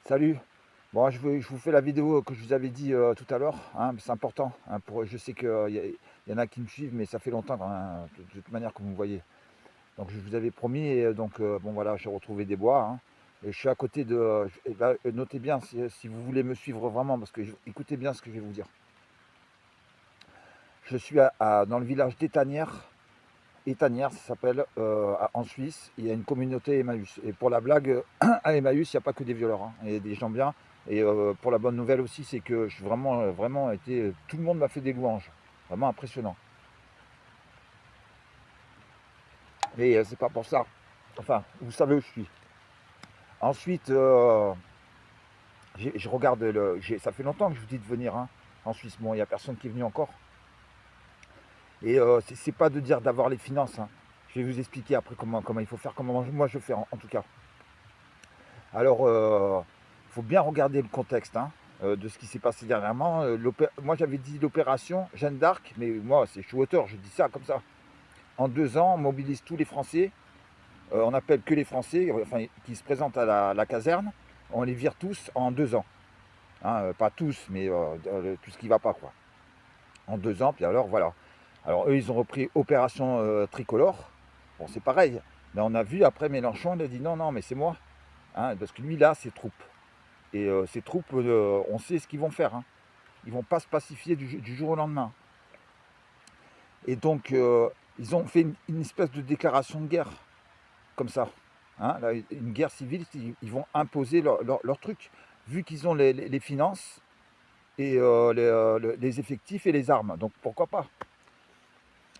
Salut. Bon, je vous fais la vidéo que je vous avais dit tout à l'heure, hein, c'est important, hein, je sais qu'il y en a qui me suivent, mais ça fait longtemps, hein, de toute manière, comme vous voyez. Donc je vous avais promis, et donc bon voilà, j'ai retrouvé des bois, hein, et je suis à côté de. Et ben, notez bien si vous voulez me suivre vraiment, parce que écoutez bien ce que je vais vous dire. Je suis dans le village d'Étanières. Étanières, ça s'appelle, en Suisse. Il y a une communauté Emmaüs. Et pour la blague, à Emmaüs, il n'y a pas que des violeurs, hein. Il y a des gens bien. Et pour la bonne nouvelle aussi, c'est que je suis vraiment, vraiment été. Tout le monde m'a fait des louanges. Vraiment impressionnant. Mais c'est pas pour ça. Enfin, vous savez où je suis. Ensuite, je regarde ça fait longtemps que je vous dis de venir, hein, en Suisse. Bon, il n'y a personne qui est venu encore. Et c'est pas de dire d'avoir les finances, hein. Je vais vous expliquer après comment il faut faire, comment moi je fais en tout cas. Alors, il faut bien regarder le contexte, hein, de ce qui s'est passé dernièrement. Moi, j'avais dit l'opération Jeanne d'Arc, mais moi, je suis auteur, je dis ça comme ça. En 2 ans, on mobilise tous les Français. On appelle que les Français, enfin, qui se présentent à la caserne. On les vire tous en 2 ans. Hein, pas tous, mais tout ce qui ne va pas, quoi. En 2 ans, puis alors, voilà. Alors, eux, ils ont repris Opération Tricolore. Bon, c'est pareil. Mais on a vu, après, Mélenchon, il a dit non, non, mais c'est moi. Hein, parce que lui, là, c'est troupes. Et ces troupes, on sait ce qu'ils vont faire, hein. Ils ne vont pas se pacifier du jour au lendemain. Et donc, ils ont fait une espèce de déclaration de guerre, comme ça. Hein, là, une guerre civile, ils vont imposer leur truc, vu qu'ils ont les finances et les effectifs et les armes. Donc, pourquoi pas.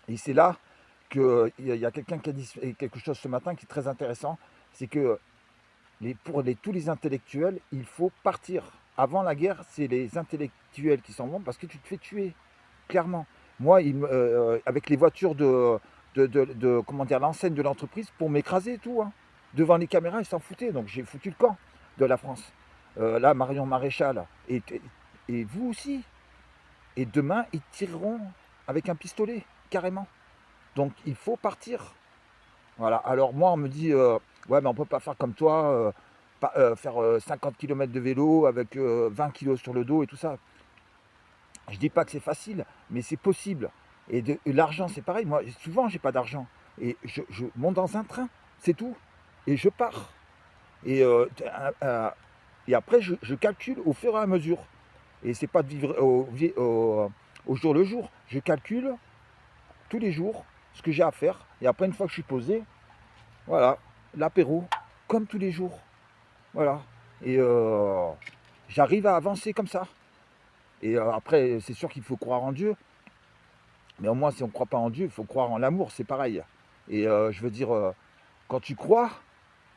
Et c'est là qu'il y a quelqu'un qui a dit quelque chose ce matin qui est très intéressant, c'est que pour tous les intellectuels, il faut partir. Avant la guerre, c'est les intellectuels qui s'en vont parce que tu te fais tuer, clairement. Moi, avec les voitures comment dire, l'enseigne de l'entreprise pour m'écraser et tout, hein. Devant les caméras, ils s'en foutaient. Donc j'ai foutu le camp de la France. Là, Marion Maréchal, et vous aussi. Et demain, ils tireront avec un pistolet, carrément. Donc il faut partir. Voilà. Alors moi, on me dit, ouais, mais on peut pas faire comme toi, faire 50 km de vélo avec 20 kilos sur le dos et tout ça. Je dis pas que c'est facile, mais c'est possible. Et l'argent, c'est pareil. Moi, souvent, j'ai pas d'argent. Et je monte dans un train, c'est tout. Et je pars. Et, et après, je calcule au fur et à mesure. Et c'est pas de vivre au jour le jour. Je calcule tous les jours ce que j'ai à faire. Et après, une fois que je suis posé, voilà, l'apéro, comme tous les jours. Voilà. Et j'arrive à avancer comme ça. Et après, c'est sûr qu'il faut croire en Dieu. Mais au moins, si on ne croit pas en Dieu, il faut croire en l'amour, c'est pareil. Et je veux dire, quand tu crois,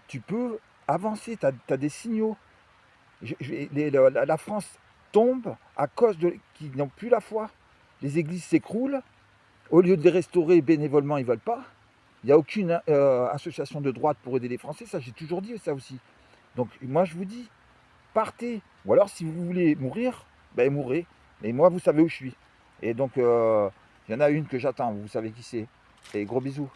tu peux avancer, tu as des signaux. La France tombe à cause qu'ils n'ont plus la foi. Les églises s'écroulent. Au lieu de les restaurer bénévolement, ils ne veulent pas. Il n'y a aucune association de droite pour aider les Français, ça j'ai toujours dit ça aussi. Donc moi je vous dis, partez. Ou alors si vous voulez mourir, ben mourrez. Mais moi vous savez où je suis. Et donc il y en a une que j'attends, vous savez qui c'est. Et gros bisous.